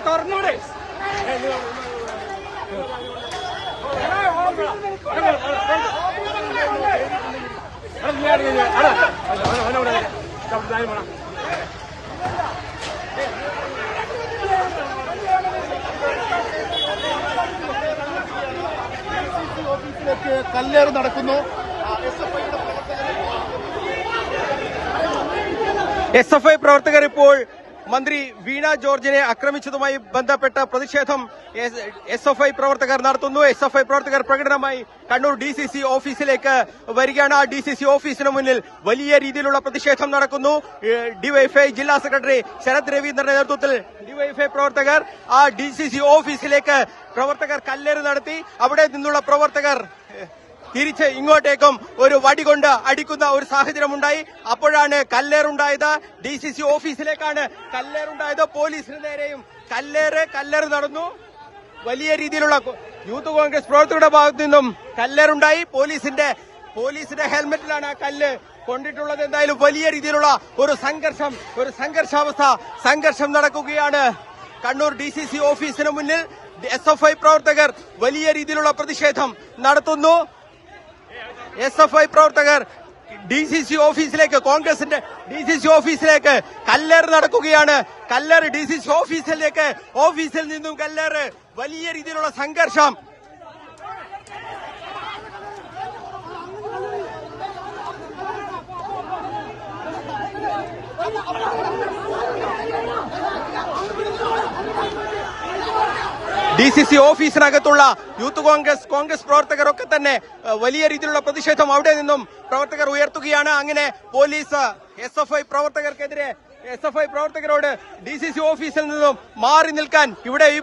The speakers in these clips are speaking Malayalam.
തുറന്നൂടെ ഓഫീസിലേക്ക് കല്ലേറ് നടക്കുന്നു. SFI പ്രവർത്തകർ ഇപ്പോൾ മന്ത്രി വീണ ജോർജിനെ ആക്രമിച്ചതുമായി ബന്ധപ്പെട്ട പ്രതിഷേധം SFI പ്രവർത്തകർ നടത്തുന്നു. SFI പ്രവർത്തകർ പ്രകടനമായി കണ്ണൂർ DCC ഓഫീസിലേക്ക് വരികയാണ്. ആ DCC ഓഫീസിന് മുന്നിൽ വലിയ രീതിയിലുള്ള പ്രതിഷേധം നടക്കുന്നു. ഡിവൈഎഫ്ഐ ജില്ലാ സെക്രട്ടറി ശരത് രവീന്ദ്രന്റെ നേതൃത്വത്തിൽ ഡിവൈഎഫ്ഐ പ്രവർത്തകർ ആ DCC ഓഫീസിലേക്ക് പ്രവർത്തകർ കല്ലേറ് നടത്തി. അവിടെ നിന്നുള്ള പ്രവർത്തകർ തിരിച്ച് ഇങ്ങോട്ടേക്കും ഒരു വടി കൊണ്ട് അടിക്കുന്ന ഒരു സാഹചര്യമുണ്ടായി. അപ്പോഴാണ് കല്ലേറുണ്ടായത്. DCC ഓഫീസിലേക്കാണ് കല്ലേറുണ്ടായത്. പോലീസിന് നേരെയും കല്ലേറ് നടന്നു. വലിയ രീതിയിലുള്ള യൂത്ത് കോൺഗ്രസ് പ്രവർത്തകരുടെ ഭാഗത്തു നിന്നും കല്ലേറുണ്ടായി. പോലീസിന്റെ ഹെൽമെറ്റിലാണ് ആ കല്ല് കൊണ്ടിട്ടുള്ളത്. എന്തായാലും വലിയ രീതിയിലുള്ള ഒരു സംഘർഷം നടക്കുകയാണ്. കണ്ണൂർ DCC ഓഫീസിന് മുന്നിൽ SFI പ്രവർത്തകർ വലിയ രീതിയിലുള്ള പ്രതിഷേധം നടത്തുന്നു. SFI പ്രവർത്തകർ DCC ഓഫീസിലേക്ക്, കോൺഗ്രസിന്റെ DCC ഓഫീസിലേക്ക് കല്ലേറ് നടക്കുകയാണ്. കല്ലേറ് DCC ഓഫീസിൽ നിന്നും കല്ലേറ്. വലിയ രീതിയിലുള്ള സംഘർഷം. DCC ഓഫീസിനകത്തുള്ള യൂത്ത് കോൺഗ്രസ് പ്രവർത്തകരൊക്കെ തന്നെ വലിയ രീതിയിലുള്ള പ്രതിഷേധം അവിടെ നിന്നും പ്രവർത്തകർ ഉയർത്തുകയാണ്. അങ്ങനെ പോലീസ് SFI പ്രവർത്തകരോട് DCC ഓഫീസിൽ നിന്നും മാറി നിൽക്കാൻ, ഇവിടെ ഈ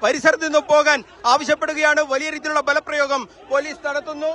പരിസരത്ത് നിന്നും പോകാൻ ആവശ്യപ്പെടുകയാണ്. വലിയ രീതിയിലുള്ള ബലപ്രയോഗം പോലീസ് നടത്തുന്നു.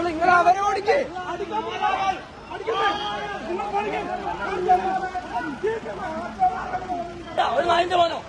നിങ്ങൾ അവരോടിക്ക് ഒരു നാലിന്റെ പോനോ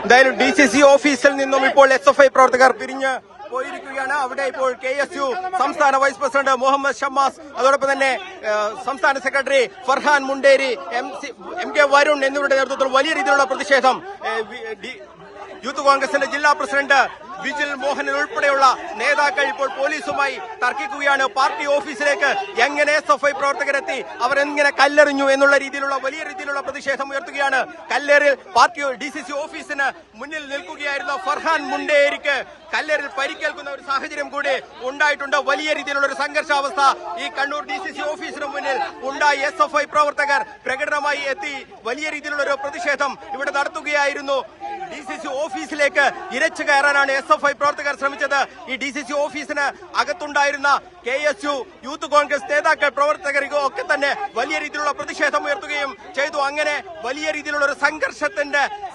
എന്തായാലും DCC ഓഫീസിൽ നിന്നും ഇപ്പോൾ SFI പ്രവർത്തകർ പിരിഞ്ഞ് പോയിരിക്കുകയാണ്. അവിടെ ഇപ്പോൾ KSU സംസ്ഥാന വൈസ് പ്രസിഡന്റ് മുഹമ്മദ് ഷമ്മാസ്, അതോടൊപ്പം തന്നെ സംസ്ഥാന സെക്രട്ടറി ഫർഹാൻ മുണ്ടേരി, MK വരുൺ എന്നിവരുടെ നേതൃത്വത്തിൽ വലിയ രീതിയിലുള്ള പ്രതിഷേധം, യൂത്ത് കോൺഗ്രസിന്റെ ജില്ലാ പ്രസിഡന്റ് വിജിൽ മോഹൻ ഉൾപ്പെടെയുള്ള നേതാക്കൾ ഇപ്പോൾ പോലീസുമായി തർക്കിക്കുകയാണ്. പാർട്ടി ഓഫീസിലേക്ക് എങ്ങനെ SFI പ്രവർത്തകരെത്തി, അവരെങ്ങനെ കല്ലെറിഞ്ഞു എന്നുള്ള രീതിയിലുള്ള വലിയ രീതിയിലുള്ള പ്രതിഷേധം ഉയർത്തുകയാണ്. കല്ലേറിൽ പാർട്ടി DCC ഓഫീസിന് മുന്നിൽ നിൽക്കുകയായിരുന്ന ഫർഹാൻ മുണ്ടേരിക്ക് കല്ലേറിൽ പരിക്കേൽക്കുന്ന ഒരു സാഹചര്യം കൂടി ഉണ്ടായിട്ടുണ്ട്. വലിയ രീതിയിലുള്ള ഒരു സംഘർഷാവസ്ഥ ഈ കണ്ണൂർ DCC ഓഫീസിന് മുന്നിൽ ഉണ്ടായി. SFI പ്രവർത്തകർ പ്രകടനമായി എത്തി വലിയ രീതിയിലുള്ള ഒരു പ്രതിഷേധം ഇവിടെ നടത്തുകയായിരുന്നു. DCC ഓഫീസിലേക്ക് ഇരച്ചു കയറാനാണ് SFI പ്രവർത്തകർ ശ്രമിച്ചത്. ഈ DCC ഓഫീസിന് അകത്തുണ്ടായിരുന്ന KSU യൂത്ത് കോൺഗ്രസ് നേതാക്കൾ, പ്രവർത്തകർ ഒക്കെ തന്നെ വലിയ രീതിയിലുള്ള പ്രതിഷേധം ഉയർത്തുകയും ചെയ്തു. അങ്ങനെ വലിയ രീതിയിലുള്ള ഒരു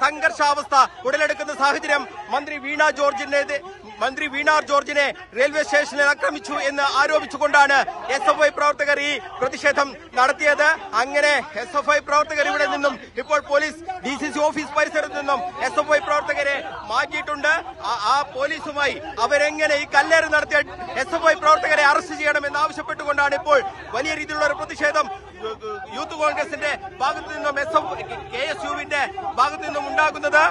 സംഘർഷാവസ്ഥ ഉടലെടുക്കുന്ന സാഹചര്യം മന്ത്രി വീണ ജോർജിനെ റെയിൽവേ സ്റ്റേഷനിൽ ആക്രമിച്ചു എന്ന് ആരോപിച്ചുകൊണ്ടാണ് SFI പ്രവർത്തകർ ഈ പ്രതിഷേധം നടത്തിയത്. അങ്ങനെ SFI പ്രവർത്തകർ ഇവിടെ നിന്നും ഇപ്പോൾ പോലീസ് DCC ഓഫീസ് പരിസരത്ത് നിന്നും SFI പ്രവർത്തകരെ മാറ്റിയിട്ടുണ്ട്. ആ പോലീസുമായി അവരെങ്ങനെ ഈ കല്ലേറ് നടത്തിയ SFI പ്രവർത്തകരെ അറസ്റ്റ് ചെയ്യണമെന്ന് ആവശ്യപ്പെട്ടുകൊണ്ടാണ് ഇപ്പോൾ വലിയ രീതിയിലുള്ള ഒരു പ്രതിഷേധം യൂത്ത് കോൺഗ്രസിന്റെ ഭാഗത്തു നിന്നും KSUവിന്റെ ഭാഗത്തു നിന്നും ഉണ്ടാകുന്നത്.